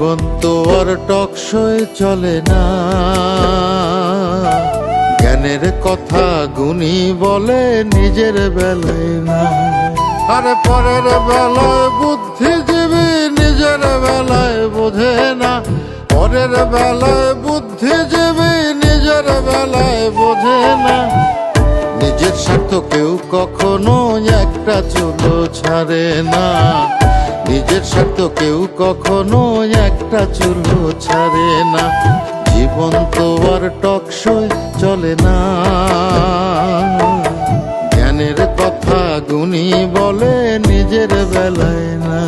জীবন তো আর টকশই চলে না, জ্ঞানের কথা গুণী বলে নিজের বেলায় না। আরে পরের বেলায় বুদ্ধিজীবী নিজের বেলায় বোঝে না, পরের বেলায় বুদ্ধিজীবী নিজের বেলায় বোঝে না। নিজের স্বার্থ কেউ কখনো একটা চুলো ছাড়ে না, নিজের স্বার্থ কেউ কখনো একটা চুলো ছাড়ে না। জীবন তো আর টকশই চলে না, জ্ঞানের কথা গুণী বলে নিজের বেলায় না।